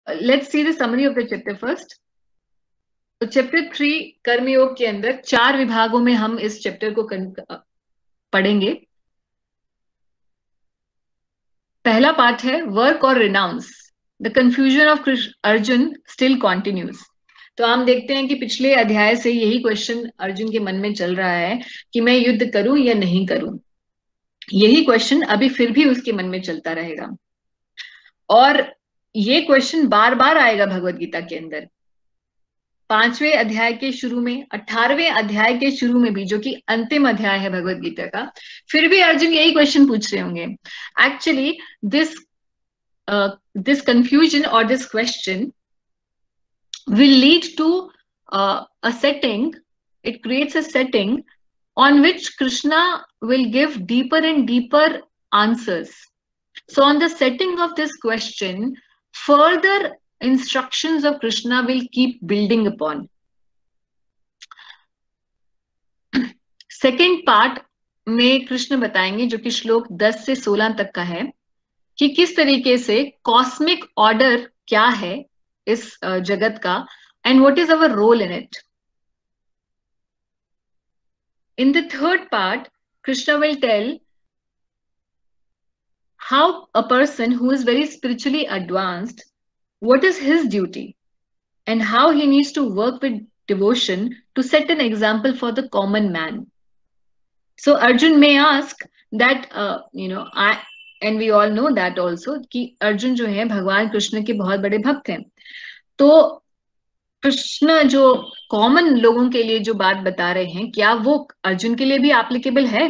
Let's see the summary of the chapter first. तो chapter 3 कर्मयोग के अंदर 4 विभागों में हम इस चैप्टर को पढ़ेंगे। पहला पार्ट है वर्क और renounce. The confusion of Arjun still continues. तो हम देखते हैं कि पिछले अध्याय से यही क्वेश्चन अर्जुन के मन में चल रहा है कि मैं युद्ध करूं या नहीं करूं। यही क्वेश्चन अभी फिर भी उसके मन में चलता रहेगा और ये क्वेश्चन बार बार आएगा भगवत गीता के अंदर। 5वें अध्याय के शुरू में, 18वें अध्याय के शुरू में भी, जो कि अंतिम अध्याय है भगवत गीता का, फिर भी अर्जुन यही क्वेश्चन पूछ रहे होंगे। Actually this confusion or this question will lead to a setting. It creates a setting on which Krishna will give deeper and deeper answers. So on the setting of this question, further instructions of Krishna will keep building upon. Second part में कृष्ण बताएंगे, जो कि श्लोक 10 से 16 तक का है, कि किस तरीके से कॉस्मिक ऑर्डर क्या है इस जगत का and what is our role in it. In the third part Krishna will tell how a person who is very spiritually advanced, what is his duty and how he needs to work with devotion to set an example for the common man. So Arjun may ask that and we all know that also कि अर्जुन जो है भगवान कृष्ण के बहुत बड़े भक्त हैं। तो कृष्ण जो कॉमन लोगों के लिए जो बात बता रहे हैं, क्या वो अर्जुन के लिए भी एप्लीकेबल है?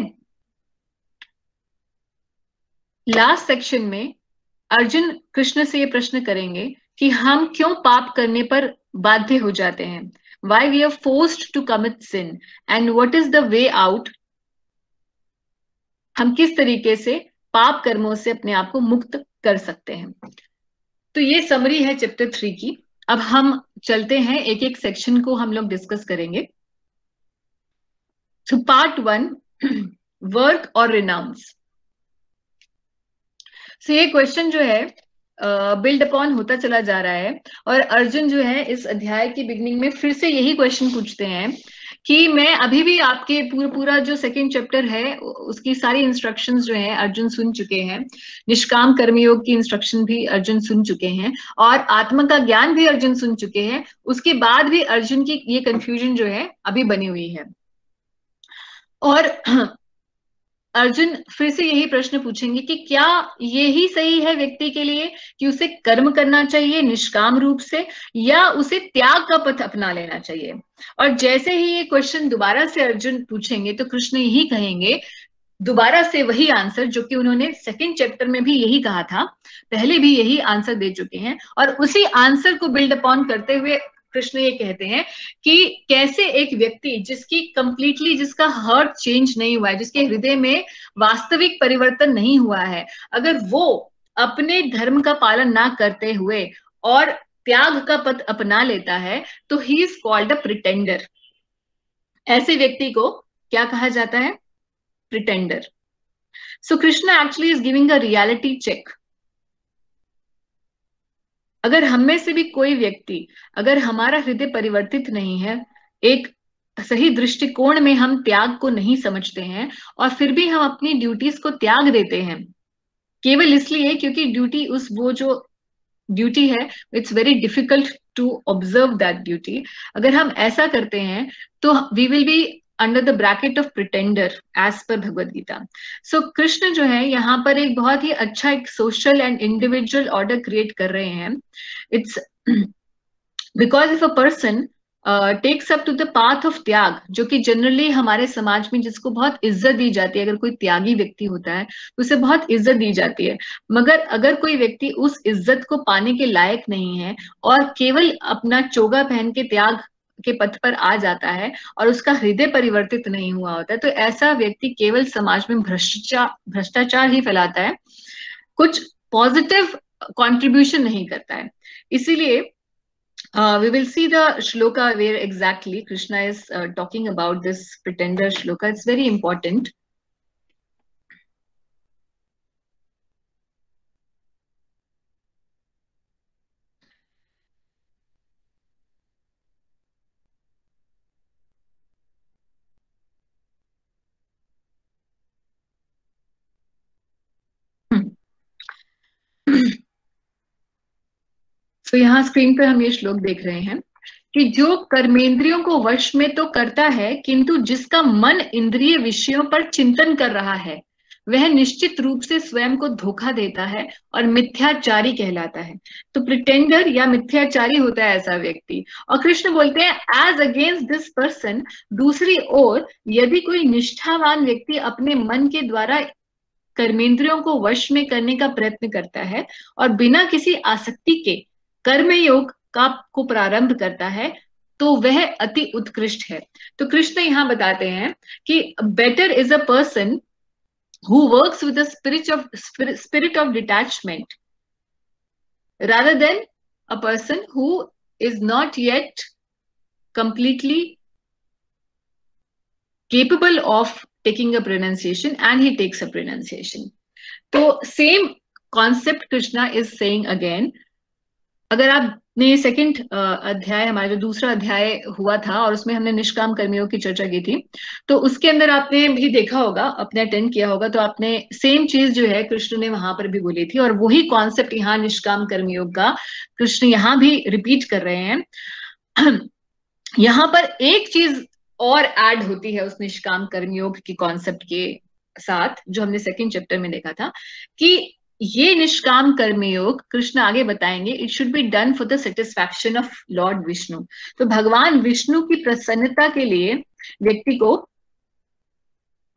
लास्ट सेक्शन में अर्जुन कृष्ण से ये प्रश्न करेंगे कि हम क्यों पाप करने पर बाध्य हो जाते हैं, why we are forced to commit sin and what is the way out। हम किस तरीके से पाप कर्मों से अपने आप को मुक्त कर सकते हैं। तो ये समरी है चैप्टर 3 की। अब हम चलते हैं, एक एक सेक्शन को हम लोग डिस्कस करेंगे। तो पार्ट 1 वर्क और रिनाउंस। सो ये क्वेश्चन जो है बिल्ड अपॉन होता चला जा रहा है और अर्जुन जो है इस अध्याय की बिगनिंग में फिर से यही क्वेश्चन पूछते हैं कि मैं अभी भी आपके पूरा जो सेकंड चैप्टर है उसकी सारी इंस्ट्रक्शंस जो है अर्जुन सुन चुके हैं। निष्काम कर्मयोग की इंस्ट्रक्शन भी अर्जुन सुन चुके हैं और आत्मा का ज्ञान भी अर्जुन सुन चुके हैं। उसके बाद भी अर्जुन की ये कंफ्यूजन जो है अभी बनी हुई है और अर्जुन फिर से यही प्रश्न पूछेंगे कि क्या यही सही है व्यक्ति के लिए कि उसे कर्म करना चाहिए निष्काम रूप से या उसे त्याग का पथ अपना लेना चाहिए। और जैसे ही ये क्वेश्चन दोबारा से अर्जुन पूछेंगे तो कृष्ण यही कहेंगे, दोबारा से वही आंसर जो कि उन्होंने सेकंड चैप्टर में भी यही कहा था, पहले भी यही आंसर दे चुके हैं। और उसी आंसर को बिल्ड अपॉन करते हुए कृष्ण ये कहते हैं कि कैसे एक व्यक्ति जिसका हार्ट चेंज नहीं हुआ है, जिसके हृदय में वास्तविक परिवर्तन नहीं हुआ है, अगर वो अपने धर्म का पालन ना करते हुए और त्याग का पथ अपना लेता है तो he is called a pretender. ऐसे व्यक्ति को क्या कहा जाता है? Pretender. So Krishna actually is giving a reality check. अगर हम में से भी कोई व्यक्ति, अगर हमारा हृदय परिवर्तित नहीं है, एक सही दृष्टिकोण में हम त्याग को नहीं समझते हैं और फिर भी हम अपनी ड्यूटीज को त्याग देते हैं केवल इसलिए क्योंकि वो जो ड्यूटी है it's very difficult to observe that duty, अगर हम ऐसा करते हैं तो we will be under the bracket of pretender as per Bhagavad Gita. सो कृष्ण जो है यहाँ पर एक बहुत ही अच्छा एक social and individual order create कर रहे हैं। It's because if a person takes up to the path of tyag, जो कि जनरली हमारे समाज में जिसको बहुत इज्जत दी जाती है, अगर कोई त्यागी व्यक्ति होता है तो उसे बहुत इज्जत दी जाती है। मगर अगर कोई व्यक्ति उस इज्जत को पाने के लायक नहीं है और केवल अपना चोगा पहन के त्याग के पथ पर आ जाता है और उसका हृदय परिवर्तित नहीं हुआ होता है, तो ऐसा व्यक्ति केवल समाज में भ्रष्टाचार ही फैलाता है, कुछ पॉजिटिव कंट्रीब्यूशन नहीं करता है। इसीलिए we will see the shloka where exactly Krishna is talking about this pretender shloka. It's very important. तो यहाँ स्क्रीन पे हम ये श्लोक देख रहे हैं कि जो कर्मेंद्रियों को वश में तो करता है, किंतु जिसका मन इंद्रिय विषयों पर चिंतन कर रहा है, वह निश्चित रूप से स्वयं को धोखा देता है और मिथ्याचारी कहलाता है। तो प्रिटेंडर या मिथ्याचारी होता है ऐसा व्यक्ति। और कृष्ण बोलते हैं एज अगेंस्ट दिस पर्सन, दूसरी ओर यदि कोई निष्ठावान व्यक्ति अपने मन के द्वारा कर्मेंद्रियों को वश में करने का प्रयत्न करता है और बिना किसी आसक्ति के कर्मयोग का को प्रारंभ करता है, तो वह अति उत्कृष्ट है। तो कृष्ण यहां बताते हैं कि better is a person who works with a spirit of detachment rather than a person who is not yet completely capable of taking a pronunciation and he takes a pronunciation. तो same concept Krishna is saying again. अगर आपने second अध्याय, हमारा जो दूसरा अध्याय हुआ था और उसमें हमने निष्काम कर्मियों की चर्चा की थी, तो उसके अंदर आपने भी देखा होगा, अपने अटेंड किया होगा, तो आपने सेम चीज जो है कृष्ण ने वहां पर भी बोली थी और वही कॉन्सेप्ट यहाँ निष्काम कर्मयोग का कृष्ण यहाँ भी रिपीट कर रहे हैं। यहाँ पर एक चीज और ऐड होती है उस निष्काम कर्मयोग की कॉन्सेप्ट के साथ, जो हमने सेकंड चैप्टर में देखा था कि ये निष्काम कर्मयोग कृष्ण आगे बताएंगे, it should be done for the satisfaction of Lord Vishnu. तो भगवान विष्णु की प्रसन्नता के लिए व्यक्ति को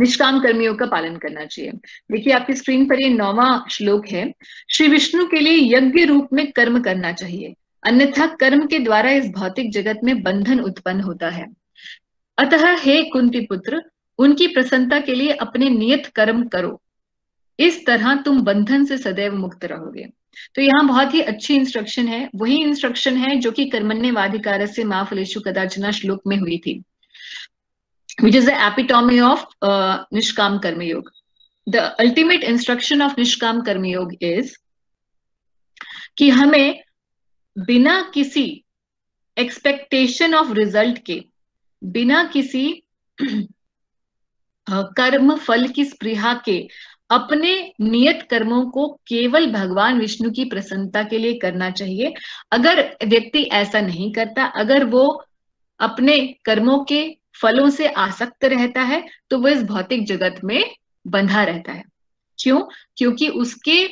निष्काम कर्मयोग का पालन करना चाहिए। देखिए आपकी स्क्रीन पर ये 9वां श्लोक है। श्री विष्णु के लिए यज्ञ रूप में कर्म करना चाहिए, अन्यथा कर्म के द्वारा इस भौतिक जगत में बंधन उत्पन्न होता है। अतः हे कुंती पुत्र, उनकी प्रसन्नता के लिए अपने नियत कर्म करो, इस तरह तुम बंधन से सदैव मुक्त रहोगे। तो यहाँ बहुत ही अच्छी इंस्ट्रक्शन है, वही इंस्ट्रक्शन है जो कि कर्मण्येवाधिकारस्य मा फलेषु कदाचन श्लोक में हुई थी, which is the epitome of निष्काम कर्मयोग. The ultimate instruction of निष्काम कर्मयोग is कि हमें बिना किसी एक्सपेक्टेशन ऑफ रिजल्ट के, बिना किसी कर्म फल की स्पृहा के अपने नियत कर्मों को केवल भगवान विष्णु की प्रसन्नता के लिए करना चाहिए। अगर व्यक्ति ऐसा नहीं करता, अगर वो अपने कर्मों के फलों से आसक्त रहता है, तो वो इस भौतिक जगत में बंधा रहता है। क्यों? क्योंकि उसके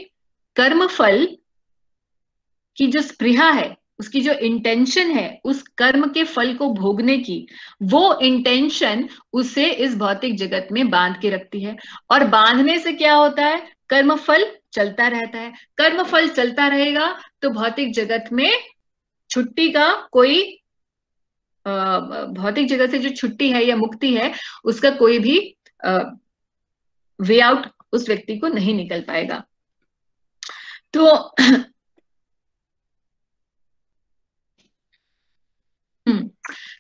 कर्म फल की जो स्पृहा है, उसकी जो इंटेंशन है उस कर्म के फल को भोगने की, वो इंटेंशन उसे इस भौतिक जगत में बांध के रखती है। और बांधने से क्या होता है? कर्म फल चलता रहता है। कर्म फल चलता रहेगा तो भौतिक जगत में छुट्टी का कोई, भौतिक जगत से जो छुट्टी है या मुक्ति है, उसका कोई भी वे आउट उस व्यक्ति को नहीं निकल पाएगा। तो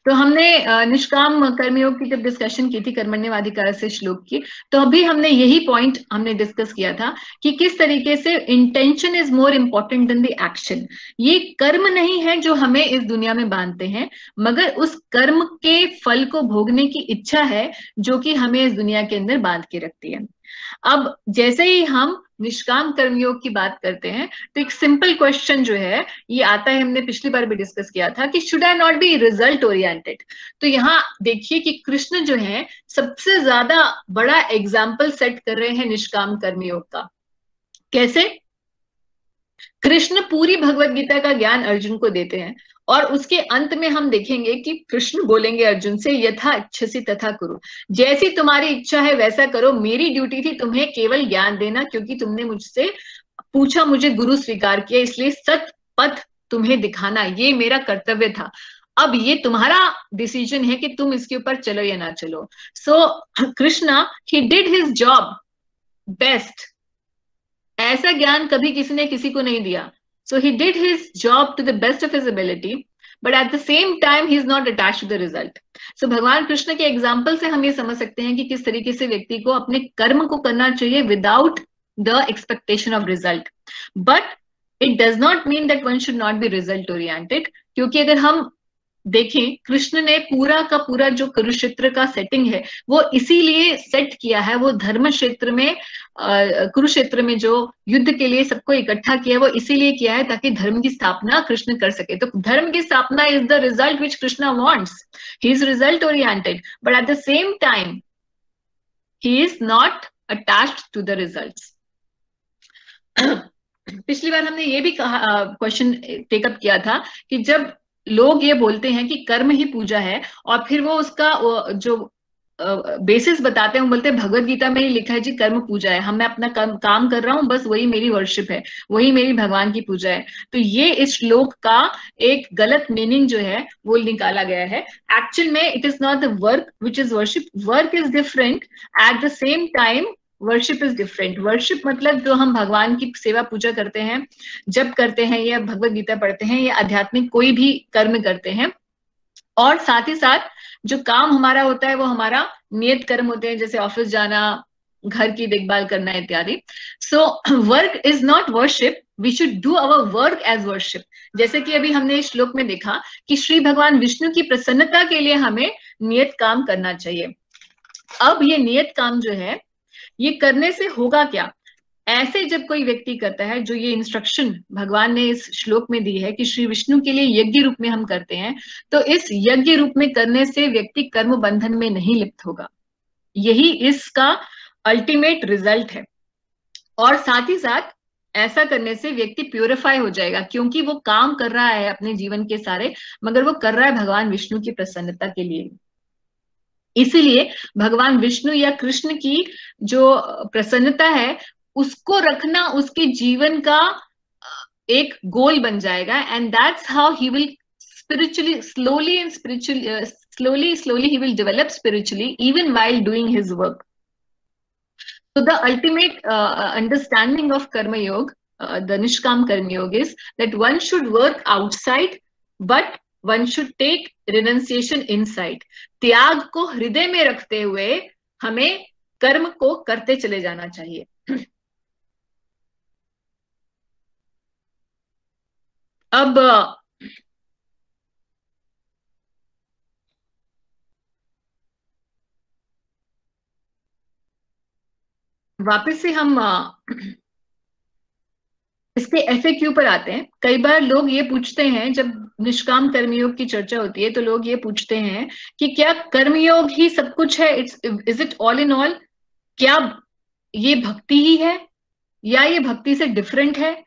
तो हमने निष्काम कर्मयोग की जब डिस्कशन की थी कर्मण्येवाधिकारस्य श्लोक की, तो अभी हमने यही पॉइंट हमने डिस्कस किया था कि किस तरीके से intention is more important than the action. ये कर्म नहीं है जो हमें इस दुनिया में बांधते हैं, मगर उस कर्म के फल को भोगने की इच्छा है जो कि हमें इस दुनिया के अंदर बांध के रखती है। अब जैसे ही हम निष्काम कर्मयोग की बात करते हैं, तो एक सिंपल क्वेश्चन जो है ये आता है, हमने पिछली बार भी डिस्कस किया था कि should I not be result oriented. तो यहाँ देखिए कि कृष्ण जो है सबसे ज्यादा बड़ा एग्जाम्पल सेट कर रहे हैं निष्काम कर्मयोग का। कैसे? कृष्ण पूरी भगवत गीता का ज्ञान अर्जुन को देते हैं और उसके अंत में हम देखेंगे कि कृष्ण बोलेंगे अर्जुन से, यथा इच्छसि तथा कुरु, जैसी तुम्हारी इच्छा है वैसा करो, मेरी ड्यूटी थी तुम्हें केवल ज्ञान देना, क्योंकि तुमने मुझसे पूछा, मुझे गुरु स्वीकार किया, इसलिए सत पथ तुम्हें दिखाना ये मेरा कर्तव्य था। अब ये तुम्हारा डिसीजन है कि तुम इसके ऊपर चलो या ना चलो। So Krishna he did his job best. ऐसा ज्ञान कभी किसी ने किसी को नहीं दिया। So he did his job to the best of his ability, but at the same time he is not attached to the result. So भगवान कृष्ण के एग्जाम्पल से हम ये समझ सकते हैं कि किस तरीके से व्यक्ति को अपने कर्म को करना चाहिए without the expectation of result. But it does not mean that one should not be result oriented, क्योंकि अगर हम देखें, कृष्ण ने पूरा का पूरा जो कुरुक्षेत्र का सेटिंग है वो इसीलिए सेट किया है, वो धर्म क्षेत्र में कुरुक्षेत्र में जो युद्ध के लिए सबको इकट्ठा किया है वो इसीलिए किया है ताकि धर्म की स्थापना कृष्ण कर सके। तो धर्म की स्थापना is the result which Krishna wants, he is result oriented, but at the same time he is not attached to the results. पिछली बार हमने ये भी कहा, क्वेश्चन टेकअप किया था कि जब लोग ये बोलते हैं कि कर्म ही पूजा है और फिर वो उसका जो बेसिस बताते हैं, वो बोलते हैं भगवत गीता में ही लिखा है जी कर्म पूजा है, मैं अपना काम कर रहा हूं, बस वही मेरी वर्शिप है, वही मेरी भगवान की पूजा है। तो ये इस श्लोक का एक गलत मीनिंग जो है वो निकाला गया है। एक्चुअल में it is not the work which is worship, work is different, eight the same time worship is different. Worship मतलब जो हम भगवान की सेवा पूजा करते हैं, जब करते हैं या भगवत गीता पढ़ते हैं या आध्यात्मिक कोई भी कर्म करते हैं, और साथ ही साथ जो काम हमारा होता है वो हमारा नियत कर्म होते हैं, जैसे ऑफिस जाना, घर की देखभाल करना इत्यादि। So work is not worship, we should do our work as worship. जैसे कि अभी हमने इस श्लोक में देखा कि श्री भगवान विष्णु की प्रसन्नता के लिए हमें नियत काम करना चाहिए। अब ये नियत काम जो है ये करने से होगा क्या? ऐसे जब कोई व्यक्ति करता है, जो ये इंस्ट्रक्शन भगवान ने इस श्लोक में दी है कि श्री विष्णु के लिए यज्ञ रूप में हम करते हैं, तो इस यज्ञ रूप में करने से व्यक्ति कर्म बंधन में नहीं लिप्त होगा, यही इसका अल्टीमेट रिजल्ट है। और साथ ही साथ ऐसा करने से व्यक्ति प्यूरिफाई हो जाएगा, क्योंकि वो काम कर रहा है अपने जीवन के सारे, मगर वो कर रहा है भगवान विष्णु की प्रसन्नता के लिए। इसीलिए भगवान विष्णु या कृष्ण की जो प्रसन्नता है उसको रखना उसके जीवन का एक गोल बन जाएगा, and that's how he will spiritually slowly and slowly he will develop spiritually even while doing his work. So the ultimate understanding of karma yoga, the nishkam karma yoga, is that one should work outside but one should take renunciation inside. त्याग को हृदय में रखते हुए हमें कर्म को करते चले जाना चाहिए। अब वापस से हम इसके FAQ पर आते हैं। कई बार लोग ये पूछते हैं, जब निष्काम कर्मयोग की चर्चा होती है तो लोग ये पूछते हैं कि क्या कर्मयोग ही सब कुछ है, is it all in all? क्या ये भक्ति ही है, या ये भक्ति से डिफरेंट है,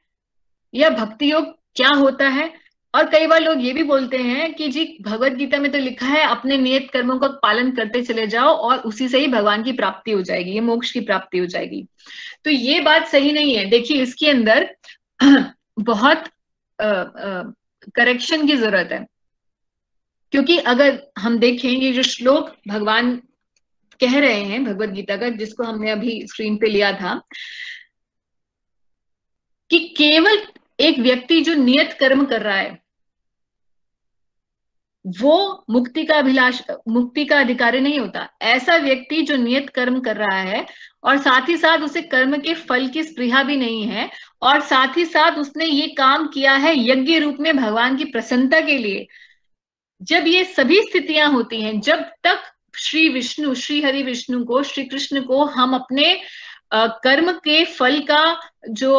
या भक्ति योग क्या होता है? और कई बार लोग ये भी बोलते हैं कि जी भगवत गीता में तो लिखा है अपने नियत कर्मों का पालन करते चले जाओ और उसी से ही भगवान की प्राप्ति हो जाएगी, ये मोक्ष की प्राप्ति हो जाएगी। तो ये बात सही नहीं है। देखिए इसके अंदर बहुत करेक्शन की जरूरत है, क्योंकि अगर हम देखें ये जो श्लोक भगवान कह रहे हैं भगवत गीता का, जिसको हमने अभी स्क्रीन पे लिया था, कि केवल एक व्यक्ति जो नियत कर्म कर रहा है वो मुक्ति का अधिकारी नहीं होता। ऐसा व्यक्ति जो नियत कर्म कर रहा है और साथ ही साथ उसे कर्म के फल की स्पृहा भी नहीं है, और साथ ही साथ उसने ये काम किया है यज्ञ रूप में भगवान की प्रसन्नता के लिए, जब ये सभी स्थितियां होती हैं, जब तक श्री विष्णु, श्री हरि विष्णु को, श्री कृष्ण को हम अपने कर्म के फल का जो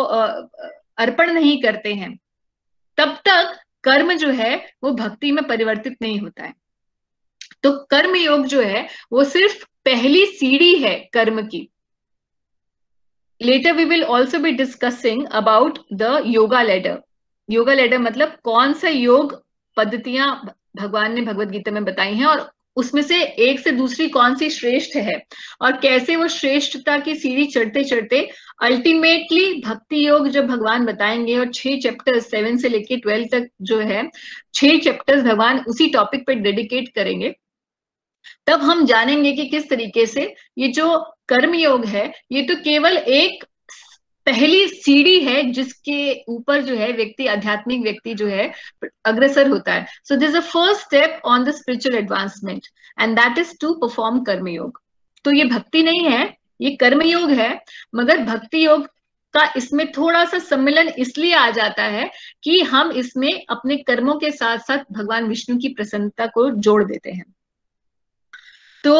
अर्पण नहीं करते हैं, तब तक कर्म जो है वो भक्ति में परिवर्तित नहीं होता है। तो कर्म योग जो है वो सिर्फ पहली सीढ़ी है कर्म की। Later we will also be discussing about the yoga ladder. Yoga ladder मतलब कौन सा योग पद्धतियां भगवान ने भगवत गीता में बताई हैं और उसमें से एक से दूसरी कौन सी श्रेष्ठ है, और कैसे वो श्रेष्ठता की सीढ़ी चढ़ते चढ़ते अल्टीमेटली भक्ति योग जब भगवान बताएंगे, और 6 चैप्टर्स 7 से लेके 12 तक जो है 6 चैप्टर्स भगवान उसी टॉपिक पे डेडिकेट करेंगे, तब हम जानेंगे कि किस तरीके से ये जो कर्म योग है ये तो केवल एक पहली सीढ़ी है जिसके ऊपर जो है व्यक्ति, आध्यात्मिक व्यक्ति जो है अग्रसर होता है। So this is the first step on the spiritual advancement and that is to perform karma yoga. तो ये भक्ति नहीं है, ये कर्म योग है, मगर भक्ति योग का इसमें थोड़ा सा सम्मिलन इसलिए आ जाता है कि हम इसमें अपने कर्मों के साथ साथ भगवान विष्णु की प्रसन्नता को जोड़ देते हैं। तो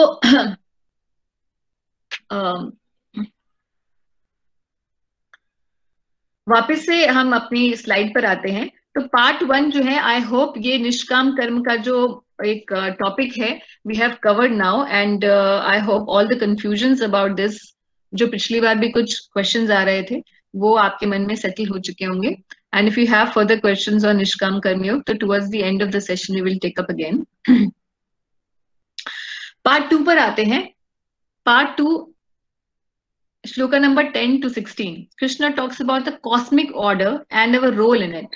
वापस से हम अपनी स्लाइड पर आते हैं। तो पार्ट 1 जो है, आई होप ये निष्काम कर्म का जो एक टॉपिक है, we have covered now, and I hope all the confusions about this, जो पिछली बार भी कुछ क्वेश्चंस आ रहे थे, वो आपके मन में सेटल हो चुके होंगे। And if you have further questions on nishkam karmayoga, तो towards the end of the session we will take up again. Part 2 पर आते हैं। Part 2, Shloka number 10 to 16. Krishna talks about the cosmic order and our role in it.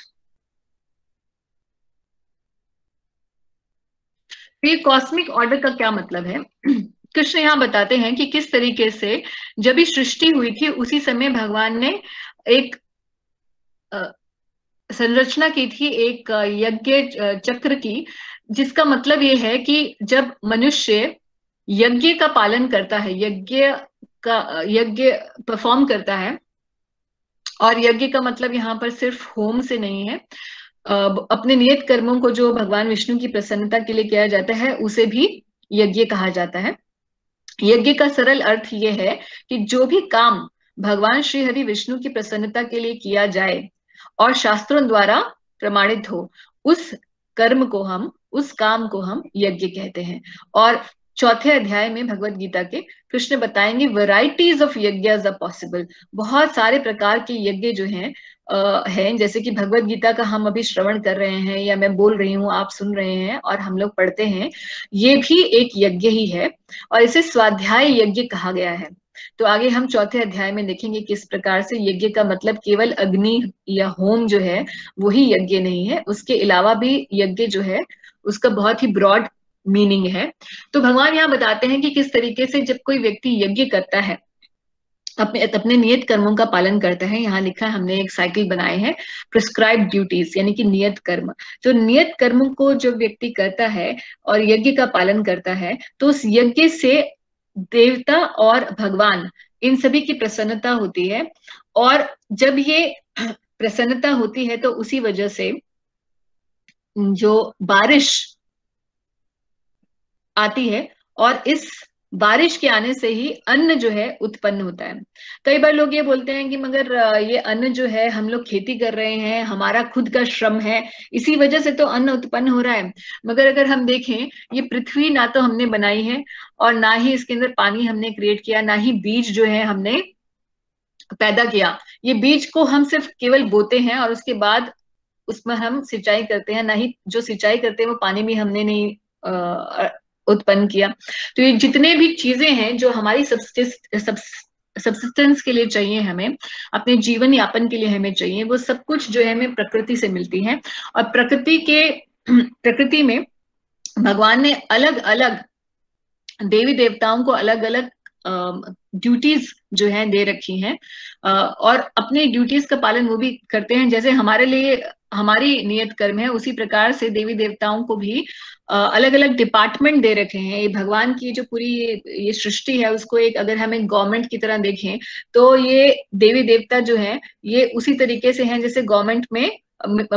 ये cosmic order का क्या मतलब है? कृष्ण यहाँ बताते हैं कि किस तरीके से जब भी सृष्टि हुई थी उसी समय भगवान ने एक संरचना की थी, एक यज्ञ चक्र की, जिसका मतलब ये है कि जब मनुष्य यज्ञ का पालन करता है, यज्ञ परफॉर्म करता है, और यज्ञ का मतलब यहाँ पर सिर्फ होम से नहीं है, अपने नियत कर्मों को जो भगवान विष्णु की प्रसन्नता के लिए किया जाता है उसे भी यज्ञ कहा जाता है। यज्ञ का सरल अर्थ ये है कि जो भी काम भगवान श्री हरि विष्णु की प्रसन्नता के लिए किया जाए और शास्त्रों द्वारा प्रमाणित हो, उस काम को हम यज्ञ कहते हैं। और चौथे अध्याय में भगवत गीता के कृष्ण बताएंगे वैरायटीज ऑफ यज्ञ पॉसिबल। बहुत सारे प्रकार के यज्ञ जो हैं, जैसे कि भगवत गीता का हम अभी श्रवण कर रहे हैं, या मैं बोल रही हूँ, आप सुन रहे हैं और हम लोग पढ़ते हैं, ये भी एक यज्ञ ही है, और इसे स्वाध्याय यज्ञ कहा गया है। तो आगे हम चौथे अध्याय में देखेंगे किस प्रकार से यज्ञ का मतलब केवल अग्नि या होम जो है वही यज्ञ नहीं है, उसके अलावा भी यज्ञ जो है उसका बहुत ही ब्रॉड मीनिंग है। तो भगवान यहाँ बताते हैं कि किस तरीके से जब कोई व्यक्ति यज्ञ करता है, अपने नियत कर्मों का पालन करता है, यहाँ लिखा है, हमने एक साइकिल बनाए हैं, प्रिस्क्राइब ड्यूटीज यानी कि नियत कर्म। जो नियत कर्मों को जो व्यक्ति करता है और यज्ञ का पालन करता है, तो उस यज्ञ से देवता और भगवान इन सभी की प्रसन्नता होती है। और जब ये प्रसन्नता होती है तो उसी वजह से जो बारिश आती है, और इस बारिश के आने से ही अन्न जो है उत्पन्न होता है। कई बार लोग ये बोलते हैं कि मगर ये अन्न जो है हम लोग खेती कर रहे हैं, हमारा खुद का श्रम है, इसी वजह से तो अन्न उत्पन्न हो रहा है। मगर अगर हम देखें, ये पृथ्वी ना तो हमने बनाई है, और ना ही इसके अंदर पानी हमने क्रिएट किया, ना ही बीज जो है हमने पैदा किया। ये बीज को हम सिर्फ केवल बोते हैं और उसके बाद उसमें हम सिंचाई करते हैं, ना ही जो सिंचाई करते हैं वो पानी भी हमने नहीं उत्पन्न किया। तो ये जितने भी चीजें हैं जो हमारी सब्सिस्टेंस के लिए चाहिए, हमें अपने जीवन यापन के लिए हमें चाहिए, वो सब कुछ जो है हमें प्रकृति से मिलती है। और प्रकृति में भगवान ने अलग अलग देवी देवताओं को अलग अलग ड्यूटीज जो है दे रखी हैं, और अपने ड्यूटीज का पालन वो भी करते हैं। जैसे हमारे लिए हमारी नियत कर्म है, उसी प्रकार से देवी देवताओं को भी अलग अलग डिपार्टमेंट दे रखे हैं। ये भगवान की जो पूरी ये सृष्टि है, उसको एक अगर हम एक गवर्नमेंट की तरह देखें, तो ये देवी देवता जो है ये उसी तरीके से हैं जैसे गवर्नमेंट में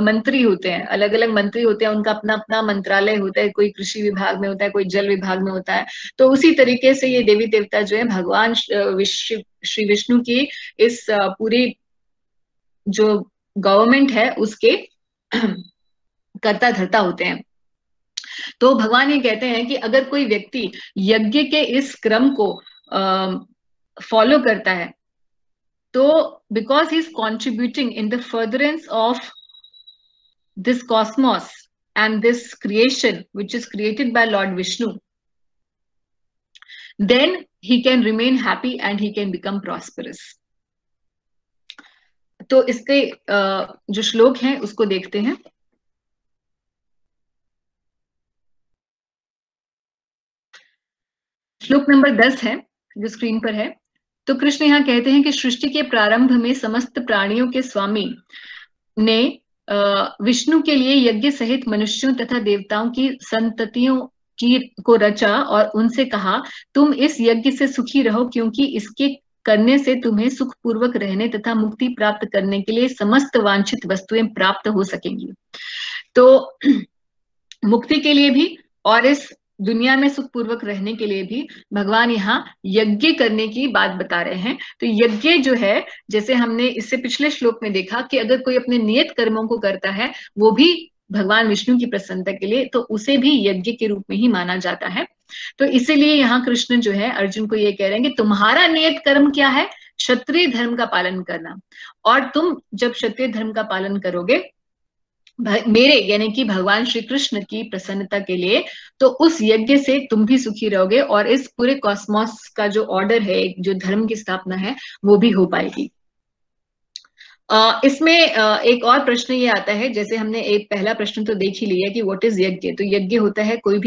मंत्री होते हैं, अलग अलग मंत्री होते हैं, उनका अपना अपना मंत्रालय होता है, कोई कृषि विभाग में होता है, कोई जल विभाग में होता है। तो उसी तरीके से ये देवी देवता जो है भगवान श्री विष्णु की इस पूरी जो गवर्नमेंट है उसके कर्ता धर्ता होते हैं। तो भगवान ये कहते हैं कि अगर कोई व्यक्ति यज्ञ के इस क्रम को फॉलो करता है, तो because he is contributing in the furtherance of this cosmos and this creation which is created by Lord Vishnu, then he can remain happy and he can become prosperous. तो इसके जो श्लोक हैं उसको देखते हैं। श्लोक नंबर 10 है जो स्क्रीन पर है। तो कृष्ण यहाँ कहते हैं कि सृष्टि के प्रारंभ में समस्त प्राणियों के स्वामी ने विष्णु के लिए यज्ञ सहित मनुष्यों तथा देवताओं की संततियों को रचा और उनसे कहा, तुम इस यज्ञ से सुखी रहो, क्योंकि इसके करने से तुम्हें सुखपूर्वक रहने तथा मुक्ति प्राप्त करने के लिए समस्त वांछित वस्तुएं प्राप्त हो सकेंगी। तो मुक्ति के लिए भी और इस दुनिया में सुखपूर्वक रहने के लिए भी भगवान यहाँ यज्ञ करने की बात बता रहे हैं। तो यज्ञ जो है, जैसे हमने इससे पिछले श्लोक में देखा कि अगर कोई अपने नियत कर्मों को करता है वो भी भगवान विष्णु की प्रसन्नता के लिए, तो उसे भी यज्ञ के रूप में ही माना जाता है। तो इसीलिए यहाँ कृष्ण जो है अर्जुन को ये कह रहे हैं कि तुम्हारा नियत कर्म क्या है? क्षत्रिय धर्म का पालन करना। और तुम जब क्षत्रिय धर्म का पालन करोगे मेरे यानी कि भगवान श्री कृष्ण की प्रसन्नता के लिए, तो उस यज्ञ से तुम भी सुखी रहोगे और इस पूरे कॉस्मोस का जो ऑर्डर है, जो धर्म की स्थापना है, वो भी हो पाएगी। इसमें एक और प्रश्न ये आता है, जैसे हमने एक पहला प्रश्न तो देख ही लिया कि व्हाट इज यज्ञ। तो यज्ञ होता है कोई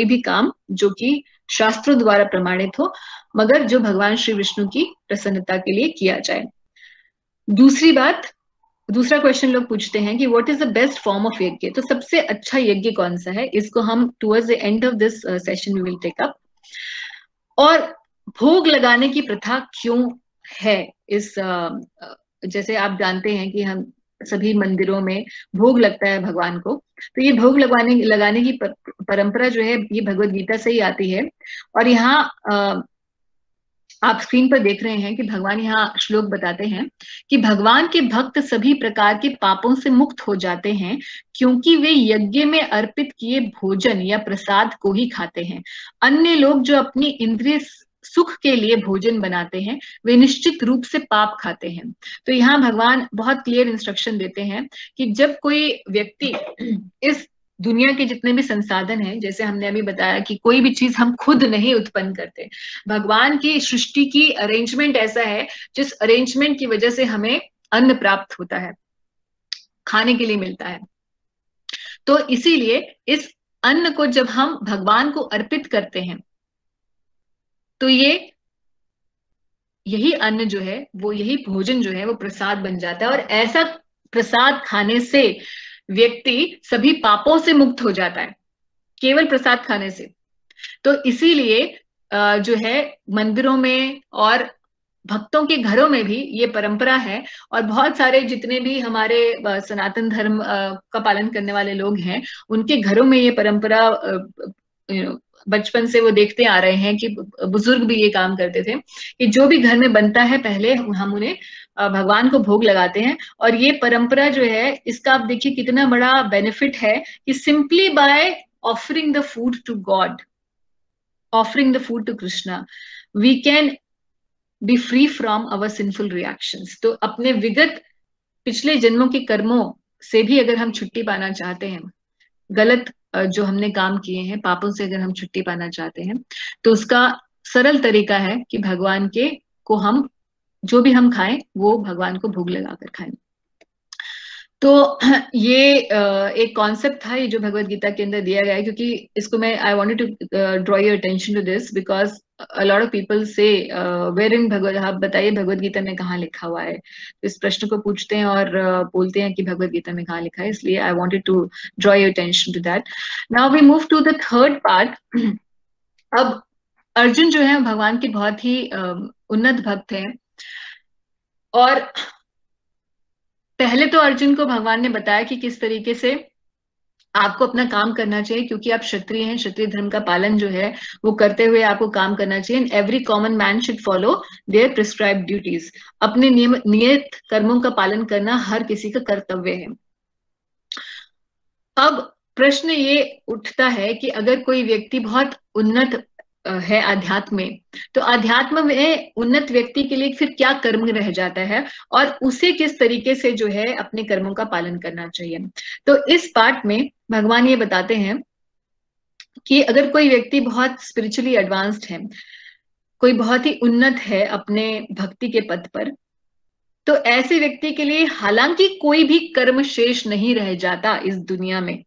भी काम जो कि शास्त्रों द्वारा प्रमाणित हो, मगर जो भगवान श्री विष्णु की प्रसन्नता के लिए किया जाए। दूसरा क्वेश्चन लोग पूछते हैं कि what is the best form of यज्ञ। तो सबसे अच्छा यज्ञ कौन सा है, इसको हम towards the end of this session we will take up. और भोग लगाने की प्रथा क्यों है इस जैसे आप जानते हैं कि हम सभी मंदिरों में भोग लगता है भगवान को। तो ये भोग लगाने की परंपरा जो है ये भगवत गीता से ही आती है। और यहाँ आप स्क्रीन पर देख रहे हैं कि भगवान यहाँ श्लोक बताते हैं कि भगवान के भक्त सभी प्रकार के पापों से मुक्त हो जाते हैं क्योंकि वे यज्ञ में अर्पित किए भोजन या प्रसाद को ही खाते हैं। अन्य लोग जो अपनी इंद्रिय सुख के लिए भोजन बनाते हैं वे निश्चित रूप से पाप खाते हैं। तो यहाँ भगवान बहुत क्लियर इंस्ट्रक्शन देते हैं कि जब कोई व्यक्ति इस दुनिया के जितने भी संसाधन हैं, जैसे हमने अभी बताया कि कोई भी चीज हम खुद नहीं उत्पन्न करते, भगवान की सृष्टि की अरेंजमेंट ऐसा है जिस अरेंजमेंट की वजह से हमें अन्न प्राप्त होता है, खाने के लिए मिलता है। तो इसीलिए इस अन्न को जब हम भगवान को अर्पित करते हैं तो यही अन्न जो है वो, यही भोजन जो है वो प्रसाद बन जाता है। और ऐसा प्रसाद खाने से व्यक्ति सभी पापों से मुक्त हो जाता है, केवल प्रसाद खाने से। तो इसीलिए जो है मंदिरों में और भक्तों के घरों में भी ये परंपरा है। और बहुत सारे जितने भी हमारे सनातन धर्म का पालन करने वाले लोग हैं, उनके घरों में ये परंपरा बचपन से वो देखते आ रहे हैं कि बुजुर्ग भी ये काम करते थे कि जो भी घर में बनता है पहले हम उन्हें भगवान को भोग लगाते हैं। और ये परंपरा जो है, इसका आप देखिए कितना बड़ा बेनिफिट है कि simply by offering the food to god, offering the food to Krishna, we can be free from our sinful reactions. तो अपने विगत पिछले जन्मों के कर्मों से भी अगर हम छुट्टी पाना चाहते हैं, गलत जो हमने काम किए हैं पापों से अगर हम छुट्टी पाना चाहते हैं, तो उसका सरल तरीका है कि भगवान के को हम जो भी हम खाएं वो भगवान को भोग लगाकर खाएं। तो ये एक कॉन्सेप्ट था ये जो भगवत गीता के अंदर दिया गया है, क्योंकि इसको मैं I wanted to draw your attention to this because a lot of people say where in Bhagavat, आप बताइए भगवत गीता में कहाँ लिखा हुआ है। तो इस प्रश्न को पूछते हैं और बोलते हैं कि भगवत गीता में कहाँ लिखा है, इसलिए I wanted to draw your attention to that. Now we move to the third part. अब अर्जुन जो है भगवान के बहुत ही उन्नत भक्त हैं। और पहले तो अर्जुन को भगवान ने बताया कि किस तरीके से आपको अपना काम करना चाहिए, क्योंकि आप क्षत्रिय हैं, क्षत्रिय धर्म का पालन जो है वो करते हुए आपको काम करना चाहिए। Every common man should follow their prescribed duties. अपने नियत कर्मों का पालन करना हर किसी का कर्तव्य है। अब प्रश्न ये उठता है कि अगर कोई व्यक्ति बहुत उन्नत है अध्यात्म में, तो अध्यात्म में उन्नत व्यक्ति के लिए फिर क्या कर्म रह जाता है और उसे किस तरीके से जो है अपने कर्मों का पालन करना चाहिए। तो इस पार्ट में भगवान ये बताते हैं कि अगर कोई व्यक्ति बहुत स्पिरिचुअली एडवांस्ड है, कोई बहुत ही उन्नत है अपने भक्ति के पथ पर, तो ऐसे व्यक्ति के लिए हालांकि कोई भी कर्म शेष नहीं रह जाता इस दुनिया में,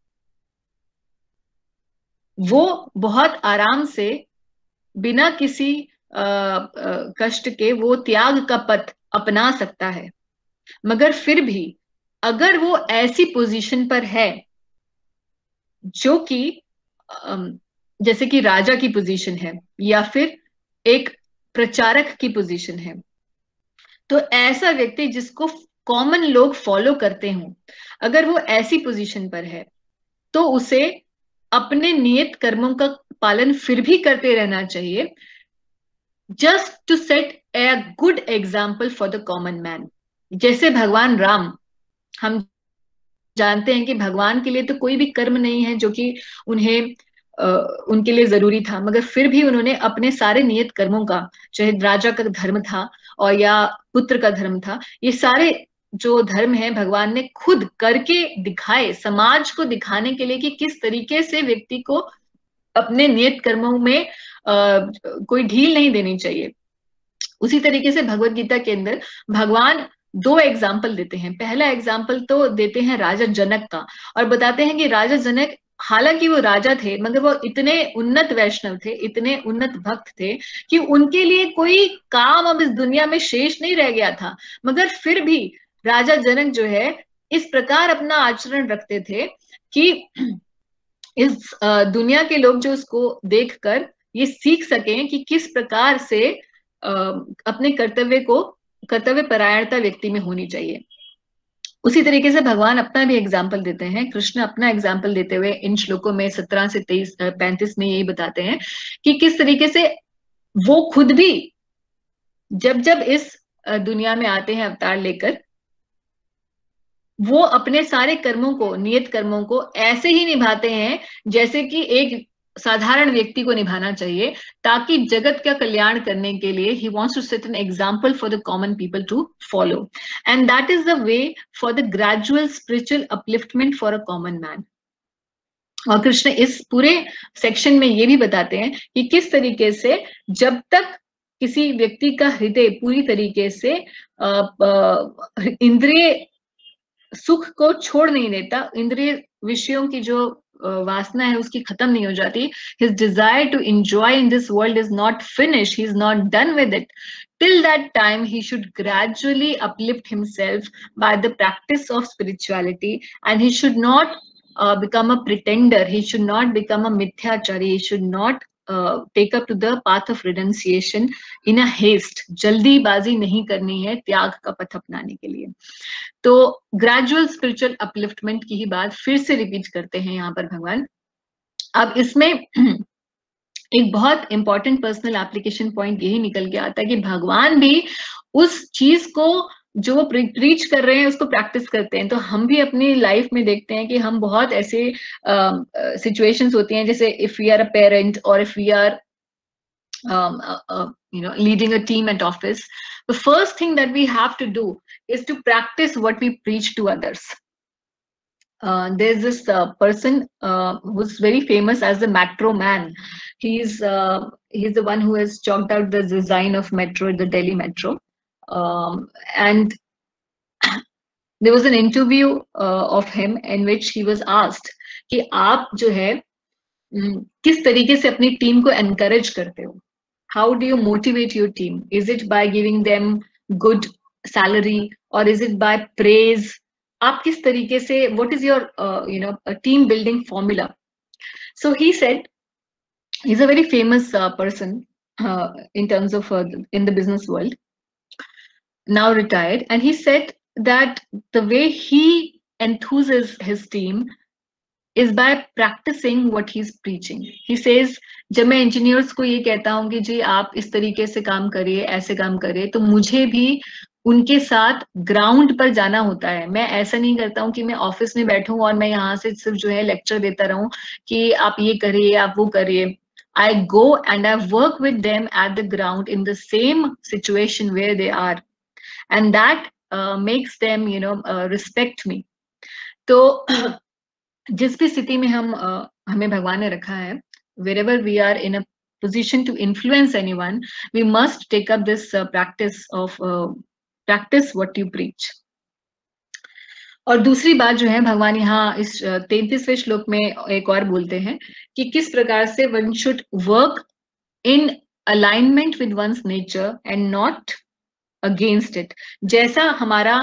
वो बहुत आराम से बिना किसी कष्ट के वो त्याग का पथ अपना सकता है। मगर फिर भी अगर वो ऐसी पोजीशन पर है जो कि जैसे कि राजा की पोजीशन है, या फिर एक प्रचारक की पोजीशन है, तो ऐसा व्यक्ति जिसको कॉमन लोग फॉलो करते हों, अगर वो ऐसी पोजीशन पर है तो उसे अपने नियत कर्मों का पालन फिर भी करते रहना चाहिए, just to set a good example for the common man. जैसे भगवान राम, हम जानते हैं कि भगवान के लिए तो कोई भी कर्म नहीं है जो कि उन्हें उनके लिए जरूरी था, मगर फिर भी उन्होंने अपने सारे नियत कर्मों का, चाहे राजा का धर्म था और या पुत्र का धर्म था, ये सारे जो धर्म है भगवान ने खुद करके दिखाए, समाज को दिखाने के लिए कि किस तरीके से व्यक्ति को अपने नियत कर्मों में कोई ढील नहीं देनी चाहिए। उसी तरीके से भगवत गीता के अंदर भगवान दो एग्जाम्पल देते हैं। पहला एग्जाम्पल तो देते हैं राजा जनक का, और बताते हैं कि राजा जनक, हालांकि वो राजा थे, मगर वो इतने उन्नत वैष्णव थे, इतने उन्नत भक्त थे कि उनके लिए कोई काम अब इस दुनिया में शेष नहीं रह गया था, मगर फिर भी राजा जनक जो है इस प्रकार अपना आचरण रखते थे कि इस दुनिया के लोग जो उसको देखकर ये सीख सकें कि किस प्रकार से अपने कर्तव्य परायणता व्यक्ति में होनी चाहिए। उसी तरीके से भगवान अपना भी एग्जाम्पल देते हैं। कृष्ण अपना एग्जाम्पल देते हुए इन श्लोकों में 17 से 35 में यही बताते हैं कि किस तरीके से वो खुद भी जब जब इस दुनिया में आते हैं अवतार लेकर, वो अपने सारे कर्मों को, नियत कर्मों को ऐसे ही निभाते हैं जैसे कि एक साधारण व्यक्ति को निभाना चाहिए, ताकि जगत का कल्याण करने के लिए ही wants to set an example for the common people to follow, and that is the way for the gradual spiritual upliftment for a common man. और कृष्ण इस पूरे सेक्शन में ये भी बताते हैं कि किस तरीके से जब तक किसी व्यक्ति का हृदय पूरी तरीके से इंद्रिय सुख को छोड़ नहीं देता, इंद्रिय विषयों की जो वासना है उसकी खत्म नहीं हो जाती, his desire to enjoy in this world is not finished, he is not done with it, till that time he should gradually uplift himself by the practice of spirituality, and he should not become a pretender, he should not become a mithyachari, he should not take up to the path of renunciation in a haste, जल्दीबाजी नहीं करनी है त्याग का पथ अपनाने के लिए। तो ग्रेजुअल स्पिरिचुअल अपलिफ्टमेंट की ही बात फिर से रिपीट करते हैं यहाँ पर भगवान। अब इसमें एक बहुत इंपॉर्टेंट पर्सनल एप्लीकेशन पॉइंट यही निकल के आता है कि भगवान भी उस चीज को जो वो प्रीच कर रहे हैं उसको प्रैक्टिस करते हैं। तो हम भी अपनी लाइफ में देखते हैं कि हम बहुत ऐसे सिचुएशंस होती हैं, जैसे if we are a parent और if we are leading a team at office, the first thing that we have to do is to practice what we preach to others. There's this person who's very famous as the Metro Man. He's the one who has chalked out the design of metro, the Delhi Metro. And there was an interview of him in which he was asked कि आप जो है किस तरीके से अपनी team को encourage करते हो? How do you motivate your team? Is it by giving them good salary or is it by praise? आप किस तरीके से, what is your a team building formula? So he said, he's a very famous person in terms of in the business world, now retired, and he said that the way he enthuses his team is by practicing what he's preaching. He says, जब मैं engineers को ये कहता हूँ कि जी आप इस तरीके से काम करिए, ऐसे काम करिए, तो मुझे भी उनके साथ ग्राउंड पर जाना होता है। मैं ऐसा नहीं करता हूँ कि मैं ऑफिस में बैठूं और मैं यहाँ से सिर्फ जो है लेक्चर देता रहूं कि आप ये करिए, आप वो करिए। I go and I work with them at the ground in the same situation where they are, and that makes them respect me. तो जिस भी स्थिति में हमें भगवान ने रखा है, wherever we are in a position to influence anyone, we must take up this practice of practice what you preach. और दूसरी बात जो है भगवान यहाँ इस 33वें श्लोक में एक और बोलते हैं कि किस प्रकार से one should work in alignment with one's nature and not against it. जैसा हमारा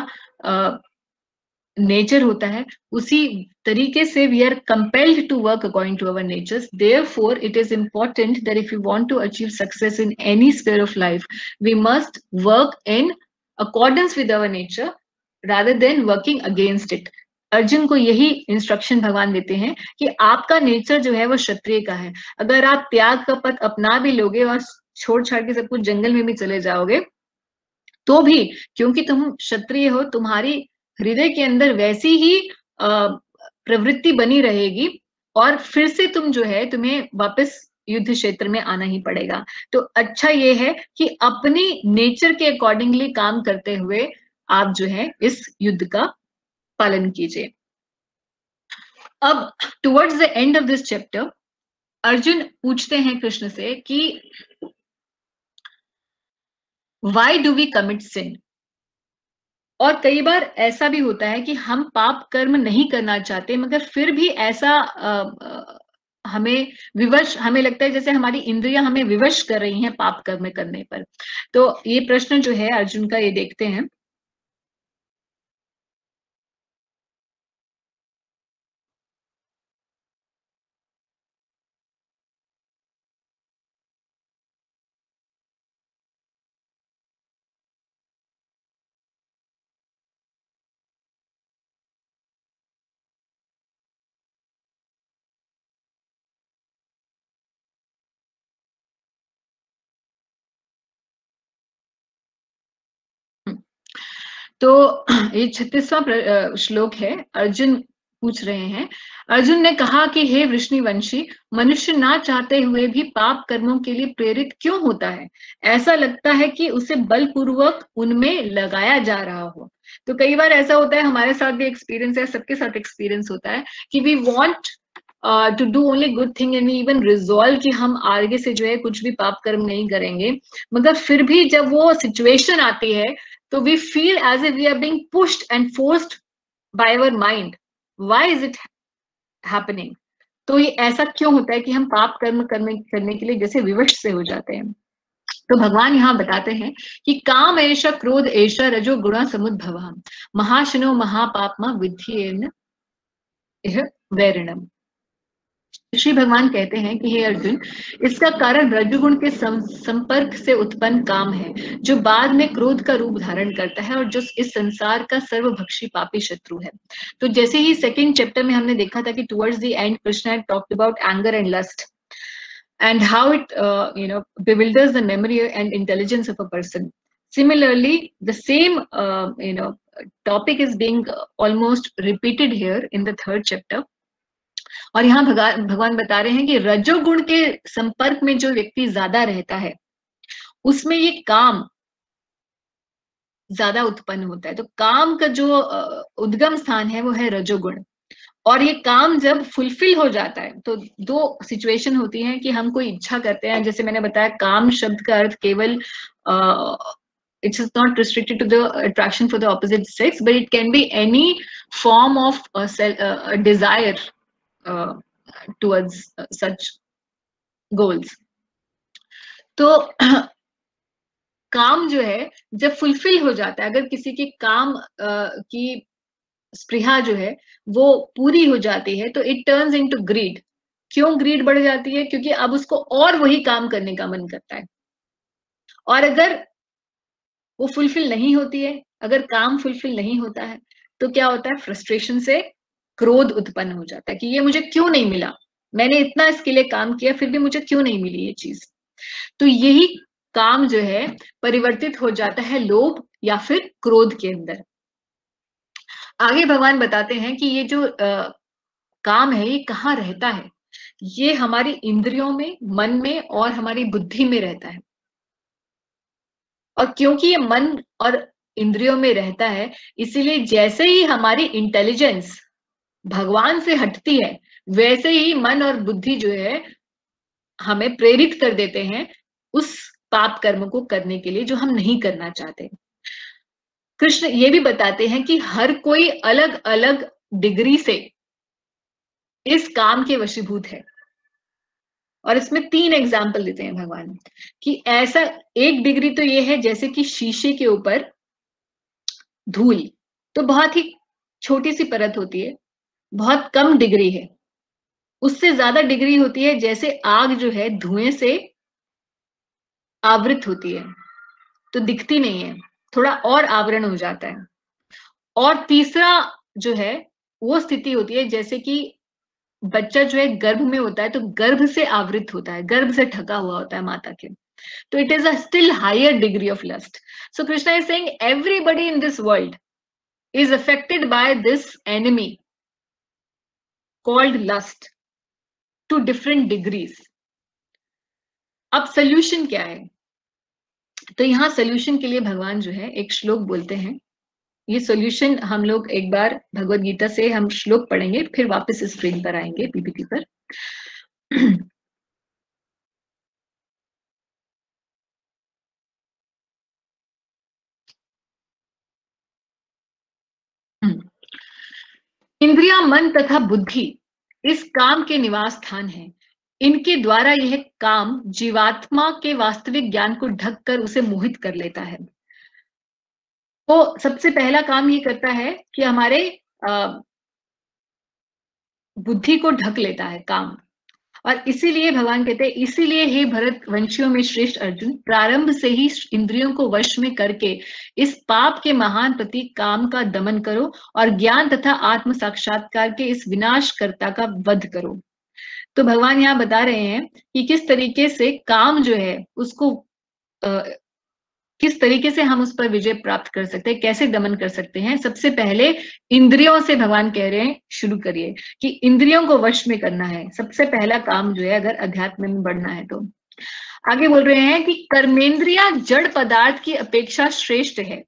नेचर होता है, उसी तरीके से we are compelled to work according to our natures. Therefore it is important that if you want to achieve success in any sphere of life, we must work in accordance with our nature rather than working against it. Arjun को यही instruction भगवान देते हैं कि आपका nature जो है वो क्षत्रिय का है. अगर आप त्याग का पथ अपना भी लोगे और छोड़ छाड़ के सब कुछ जंगल में भी चले जाओगे तो भी, क्योंकि तुम क्षत्रिय हो, तुम्हारी हृदय के अंदर वैसी ही प्रवृत्ति बनी रहेगी और फिर से तुम जो है तुम्हें वापस युद्ध क्षेत्र में आना ही पड़ेगा. तो अच्छा ये है कि अपनी नेचर के अकॉर्डिंगली काम करते हुए आप जो है इस युद्ध का पालन कीजिए. अब towards the end of this chapter Arjun पूछते हैं कृष्ण से कि व्हाई डू वी कमिट सिन. और कई बार ऐसा भी होता है कि हम पाप कर्म नहीं करना चाहते मगर फिर भी ऐसा हमें लगता है जैसे हमारी इंद्रियां हमें विवश कर रही हैं पाप कर्म करने पर. तो ये प्रश्न जो है अर्जुन का, ये देखते हैं. तो ये 36वां श्लोक है. अर्जुन पूछ रहे हैं, अर्जुन ने कहा कि हे वृष्णिवंशी, मनुष्य ना चाहते हुए भी पाप कर्मों के लिए प्रेरित क्यों होता है? ऐसा लगता है कि उसे बलपूर्वक उनमें लगाया जा रहा हो. तो कई बार ऐसा होता है, हमारे साथ भी एक्सपीरियंस है, सबके साथ एक्सपीरियंस होता है कि we want to do only good thing and even resolve कि हम आगे से जो है कुछ भी पाप कर्म नहीं करेंगे, मगर फिर भी जब वो सिचुएशन आती है तो we feel as if we are being pushed and forced by our mind. Why is it happening? तो ये ऐसा क्यों होता है कि हम पाप कर्म करने के लिए जैसे विवश से हो जाते हैं. तो भगवान यहाँ बताते हैं कि काम ऐसा क्रोध ऐसा रजो गुणा समुद्भव महाशनो महापापमा विद्धि वैरिणम. श्री भगवान कहते हैं कि हे अर्जुन, इसका कारण रजोगुण के संपर्क से उत्पन्न काम है जो बाद में क्रोध का रूप धारण करता है और जो इस संसार का सर्वभक्षी पापी शत्रु है. तो जैसे ही सेकंड चैप्टर में हमने देखा था कि towards the end Krishna had talked about anger and lust and how it bewilders the memory and intelligence of a person. Similarly, the same topic is being almost repeated here in the third chapter. और यहाँ भगवान बता रहे हैं कि रजोगुण के संपर्क में जो व्यक्ति ज्यादा रहता है उसमें ये काम ज्यादा उत्पन्न होता है. तो काम का जो उद्गम स्थान है वो है रजोगुण. और ये काम जब फुलफिल हो जाता है तो दो सिचुएशन होती है कि हम कोई इच्छा करते हैं. जैसे मैंने बताया, काम शब्द का अर्थ केवल it is not restricted to the attraction for the opposite sex, but it can be any form of a desire towards such goals. तो काम जो है जब फुलफिल हो जाता है, अगर किसी के काम की स्पृहा जो है वो पूरी हो जाती है तो इट टर्न्स इनटू ग्रीड. क्यों ग्रीड बढ़ जाती है? क्योंकि अब उसको और वही काम करने का मन करता है. और अगर वो फुलफिल नहीं होती है, अगर काम फुलफिल नहीं होता है तो क्या होता है? फ्रस्ट्रेशन से क्रोध उत्पन्न हो जाता है कि ये मुझे क्यों नहीं मिला, मैंने इतना इसके लिए काम किया फिर भी मुझे क्यों नहीं मिली ये चीज. तो यही काम जो है परिवर्तित हो जाता है लोभ या फिर क्रोध के अंदर. आगे भगवान बताते हैं कि ये जो काम है ये कहाँ रहता है? ये हमारी इंद्रियों में, मन में और हमारी बुद्धि में रहता है. और क्योंकि ये मन और इंद्रियों में रहता है, इसीलिए जैसे ही हमारी इंटेलिजेंस भगवान से हटती है वैसे ही मन और बुद्धि जो है हमें प्रेरित कर देते हैं उस पाप कर्म को करने के लिए जो हम नहीं करना चाहते. कृष्ण ये भी बताते हैं कि हर कोई अलग अलग डिग्री से इस काम के वशीभूत है. और इसमें 3 एग्जाम्पल देते हैं भगवान कि ऐसा एक डिग्री तो ये है जैसे कि शीशे के ऊपर धूल, तो बहुत ही छोटी सी परत होती है, बहुत कम डिग्री है। उससे ज्यादा डिग्री होती है जैसे आग जो है धुएं से आवृत होती है, तो दिखती नहीं है, थोड़ा और आवरण हो जाता है। और तीसरा जो है वो स्थिति होती है जैसे कि बच्चा जो है गर्भ में होता है तो गर्भ से आवृत होता है, गर्भ से ढका हुआ होता है माता के, तो it is a still higher degree of lust. So Krishna is saying everybody in this world is affected by this enemy called lust to different degrees. अब सोल्यूशन क्या है? तो यहाँ सोल्यूशन के लिए भगवान जो है एक श्लोक बोलते हैं. ये सोल्यूशन हम लोग एक बार भगवत गीता से हम श्लोक पढ़ेंगे, फिर वापस स्क्रीन पर आएंगे पीपीटी पर. इंद्रिया, मन तथा बुद्धि इस काम के निवास स्थान है. इनके द्वारा यह काम जीवात्मा के वास्तविक ज्ञान को ढककर उसे मोहित कर लेता है. तो सबसे पहला काम ये करता है कि हमारे बुद्धि को ढक लेता है काम. और इसीलिए भगवान कहते हैं, इसीलिए हे भरत वंशियों में श्रेष्ठ अर्जुन, प्रारंभ से ही इंद्रियों को वश में करके इस पाप के महान प्रतीक काम का दमन करो और ज्ञान तथा आत्म साक्षात्कार के इस विनाशकर्ता का वध करो. तो भगवान यहाँ बता रहे हैं कि किस तरीके से काम जो है उसको किस तरीके से हम उस पर विजय प्राप्त कर सकते हैं, कैसे दमन कर सकते हैं. सबसे पहले इंद्रियों से भगवान कह रहे हैं शुरू करिए कि इंद्रियों को वश में करना है. सबसे पहला काम जो है अगर अध्यात्म में बढ़ना है तो. आगे बोल रहे हैं कि कर्मेंद्रिया जड़ पदार्थ की अपेक्षा श्रेष्ठ है,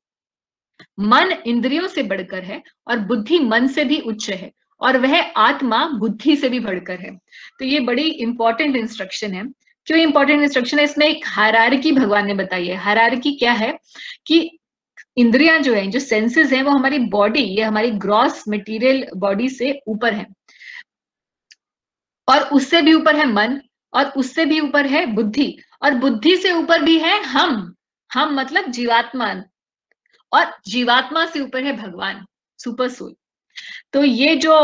मन इंद्रियों से बढ़कर है और बुद्धि मन से भी उच्च है और वह आत्मा बुद्धि से भी बढ़कर है. तो ये बड़ी इंपॉर्टेंट इंस्ट्रक्शन है. क्यों इंपॉर्टेंट इंस्ट्रक्शन है? इसमें एक हायरार्की भगवान ने बताई है. हायरार्की क्या है कि इंद्रियां जो है, जो सेंसेस हैं, वो हमारी बॉडी, ये हमारी ग्रॉस मटेरियल बॉडी से ऊपर है, और उससे भी ऊपर है मन, और उससे भी ऊपर है बुद्धि, और बुद्धि से ऊपर भी है हम मतलब जीवात्मा, और जीवात्मा से ऊपर है भगवान, सुपर सोल. तो ये जो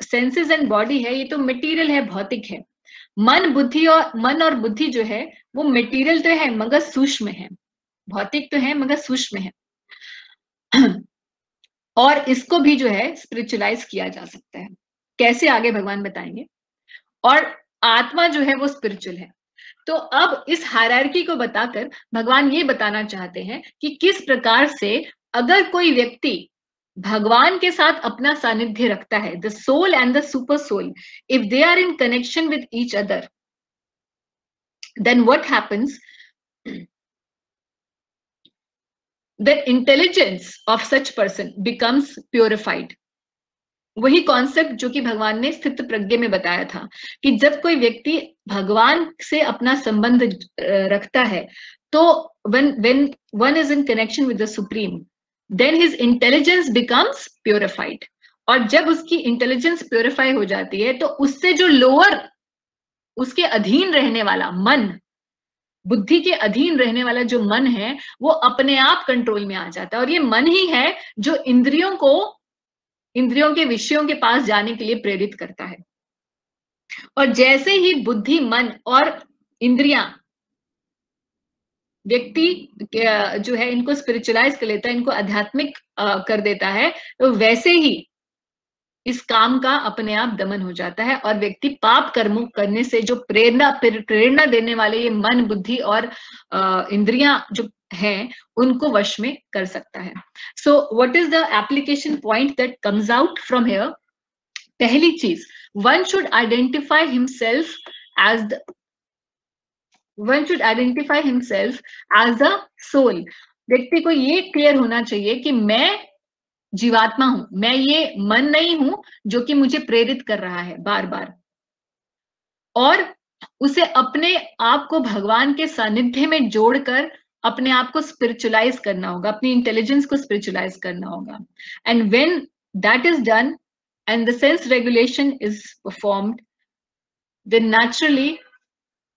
सेंसेस एंड बॉडी है, ये तो मटेरियल है, भौतिक है. मन और बुद्धि जो है वो मटेरियल तो है मगर सूक्ष्म है, भौतिक तो है मगर सूक्ष्म है. और इसको भी जो है स्पिरिचुअलाइज किया जा सकता है. कैसे, आगे भगवान बताएंगे. और आत्मा जो है वो स्पिरिचुअल है. तो अब इस हायरार्की को बताकर भगवान ये बताना चाहते हैं कि किस प्रकार से अगर कोई व्यक्ति भगवान के साथ अपना सानिध्य रखता है, the soul and the super soul, if they are in connection with each other, then what happens, the intelligence of such person becomes purified. वही कॉन्सेप्ट जो कि भगवान ने स्थित प्रज्ञ में बताया था कि जब कोई व्यक्ति भगवान से अपना संबंध रखता है, तो when one is in connection with the supreme, then his intelligence becomes purified. और जब उसकी इंटेलिजेंस प्योरीफाई हो जाती है तो उससे जो लोअर, उसके अधीन रहने वाला मन, बुद्धि के अधीन रहने वाला जो मन है, वो अपने आप कंट्रोल में आ जाता है. और ये मन ही है जो इंद्रियों के विषयों के पास जाने के लिए प्रेरित करता है. और जैसे ही बुद्धि, मन और इंद्रियां व्यक्ति जो है इनको स्पिरिचुअलाइज कर लेता है, इनको आध्यात्मिक कर देता है, तो वैसे ही इस काम का अपने आप दमन हो जाता है और व्यक्ति पाप कर्मों करने से जो प्रेरणा देने वाले ये मन, बुद्धि और इंद्रियां जो हैं, उनको वश में कर सकता है. So what is the application point that comes out from here? पहली चीज, one should identify himself as a soul. व्यक्ति को ये क्लियर होना चाहिए कि मैं जीवात्मा हूं, मैं ये मन नहीं हूं जो कि मुझे प्रेरित कर रहा है बार बार. और उसे अपने आप को भगवान के सानिध्य में जोड़कर अपने आप को स्पिरिचुअलाइज करना होगा, अपनी इंटेलिजेंस को स्पिरिचुअलाइज करना होगा. And when that is done and the sense regulation is performed, then naturally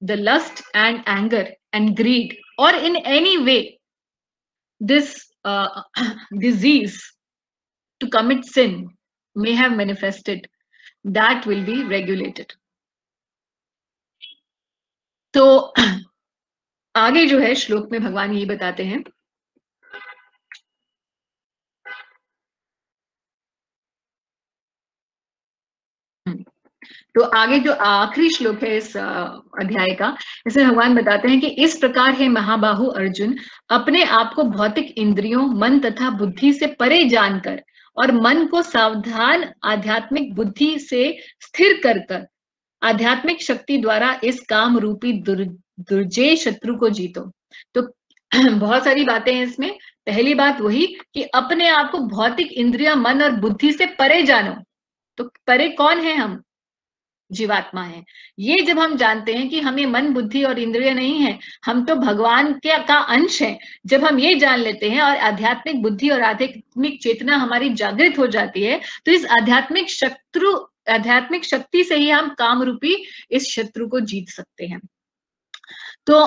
the lust and anger and greed, or in any way this disease to commit sin may have manifested, that will be regulated. तो आगे जो है श्लोक में भगवान ये बताते हैं, तो आगे जो आखिरी श्लोक है इस अध्याय का, इसमें भगवान बताते हैं कि इस प्रकार है महाबाहु अर्जुन, अपने आप को भौतिक इंद्रियों, मन तथा बुद्धि से परे जानकर और मन को सावधान आध्यात्मिक बुद्धि से स्थिर कर आध्यात्मिक शक्ति द्वारा इस काम रूपी दुर्जय शत्रु को जीतो। तो बहुत सारी बातें हैं इसमें। पहली बात वही कि अपने आप को भौतिक इंद्रिया, मन और बुद्धि से परे जानो। तो परे कौन है? हम जीवात्मा है। ये जब हम जानते हैं कि हमें मन, बुद्धि और इंद्रिय नहीं है, हम तो भगवान के का अंश है, जब हम ये जान लेते हैं और आध्यात्मिक बुद्धि और आध्यात्मिक चेतना हमारी जागृत हो जाती है, तो इस आध्यात्मिक शक्ति से ही हम काम रूपी इस शत्रु को जीत सकते हैं। तो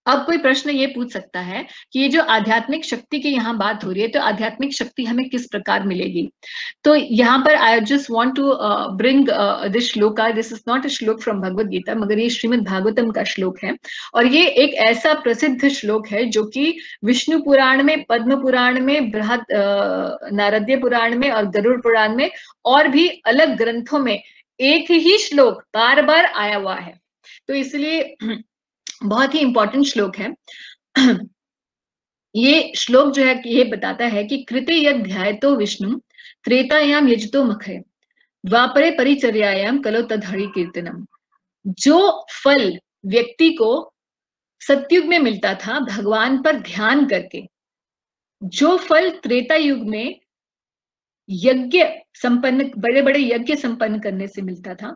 अब कोई प्रश्न ये पूछ सकता है कि ये जो आध्यात्मिक शक्ति की यहाँ बात हो रही है, तो आध्यात्मिक शक्ति हमें किस प्रकार मिलेगी? तो यहाँ पर I just want to bring this shloka, this is not a shlok from Bhagavad Gita, मगर ये श्रीमद् भागवतम का श्लोक है। और ये एक ऐसा प्रसिद्ध श्लोक है जो कि विष्णु पुराण में, पद्म पुराण में, बृहद नारदीय पुराण में और गरुड़ पुराण में और भी अलग ग्रंथों में एक ही श्लोक बार बार आया हुआ है। तो इसलिए बहुत ही इंपॉर्टेंट श्लोक है। ये श्लोक जो है ये बताता है कि कृते यद ध्यायतो विष्णु त्रेतायाम यजतो मखे द्वापरे परिचर्यायाम कलो तदहरि कीर्तनम। जो फल व्यक्ति को सतयुग में मिलता था भगवान पर ध्यान करके, जो फल त्रेता युग में यज्ञ संपन्न, बड़े बड़े यज्ञ संपन्न करने से मिलता था,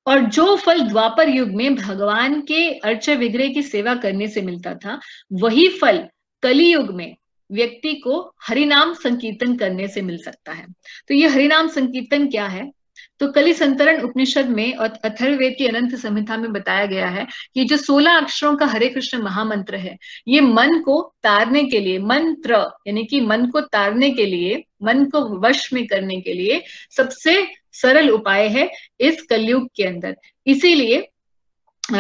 और जो फल द्वापर युग में भगवान के अर्च विग्रह की सेवा करने से मिलता था, वही फल कली युग में व्यक्ति को हरिनाम संकीर्तन करने से मिल सकता है। तो ये हरिनाम संकीर्तन क्या है? तो कलि संतरण उपनिषद में और अथर्ववेद की अनंत संहिता में बताया गया है कि जो 16 अक्षरों का हरे कृष्ण महामंत्र है, ये मन को तारने के लिए, मंत्र यानी कि मन को तारने के लिए, मन को वश में करने के लिए सबसे सरल उपाय है इस कलयुग के अंदर। इसीलिए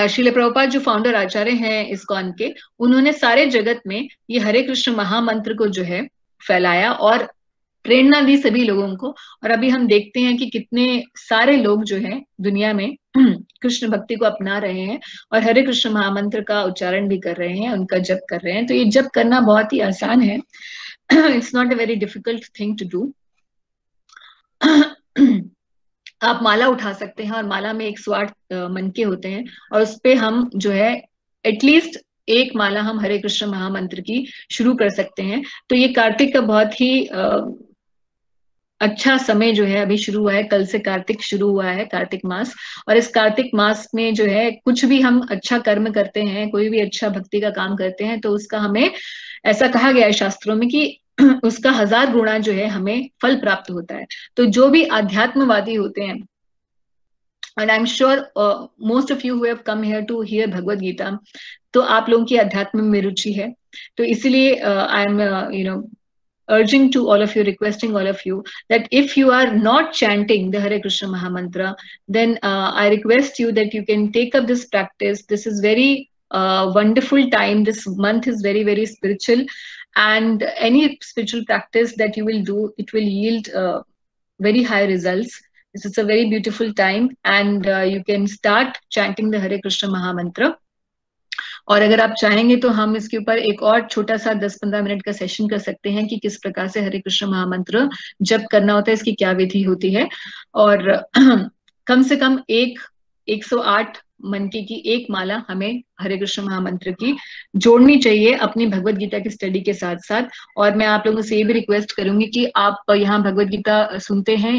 श्रील प्रभुपाद जो फाउंडर आचार्य हैं इस्कॉन के, उन्होंने सारे जगत में ये हरे कृष्ण महामंत्र को जो है फैलाया और प्रेरणा दी सभी लोगों को। और अभी हम देखते हैं कि कितने सारे लोग जो है दुनिया में कृष्ण भक्ति को अपना रहे हैं और हरे कृष्ण महामंत्र का उच्चारण भी कर रहे हैं, उनका जप कर रहे हैं। तो ये जप करना बहुत ही आसान है। It's not a very difficult thing to do. आप माला उठा सकते हैं और माला में 108 मनके होते हैं और उस पे हम जो है एटलीस्ट एक माला हम हरे कृष्ण महामंत्र की शुरू कर सकते हैं। तो ये कार्तिक का बहुत ही अच्छा समय जो है अभी शुरू हुआ है, कल से कार्तिक शुरू हुआ है, कार्तिक मास। और इस कार्तिक मास में जो है कुछ भी हम अच्छा कर्म करते हैं, कोई भी अच्छा भक्ति का काम करते हैं, तो उसका हमें, ऐसा कहा गया है शास्त्रों में कि उसका 1000 गुणा जो है हमें फल प्राप्त होता है। तो जो भी आध्यात्मवादी होते हैं, and I'm sure most of you who have come here to hear Bhagavad Gita, तो आप लोगों की अध्यात्म में रुचि है। तो इसलिए I am urging to all of you, requesting all of you that if you are not chanting the Hare Krishna Mahamantra, then I request you that you can take up this practice. This is very wonderful time. This month is very, very spiritual, and any spiritual practice that you will do, it will yield very high results. This is a very beautiful time, and you can start chanting the Hare Krishna Mahamantra. और अगर आप चाहेंगे तो हम इसके ऊपर एक और छोटा सा 10-15 मिनट का सेशन कर सकते हैं कि किस प्रकार से हरे कृष्ण महामंत्र जप करना होता है, इसकी क्या विधि होती है। और कम से कम 108 मनके की एक माला हमें हरे कृष्ण महामंत्र की जोड़नी चाहिए अपनी भगवद गीता की स्टडी के साथ साथ। और मैं आप लोगों से ये भी रिक्वेस्ट करूंगी कि आप यहाँ भगवद गीता सुनते हैं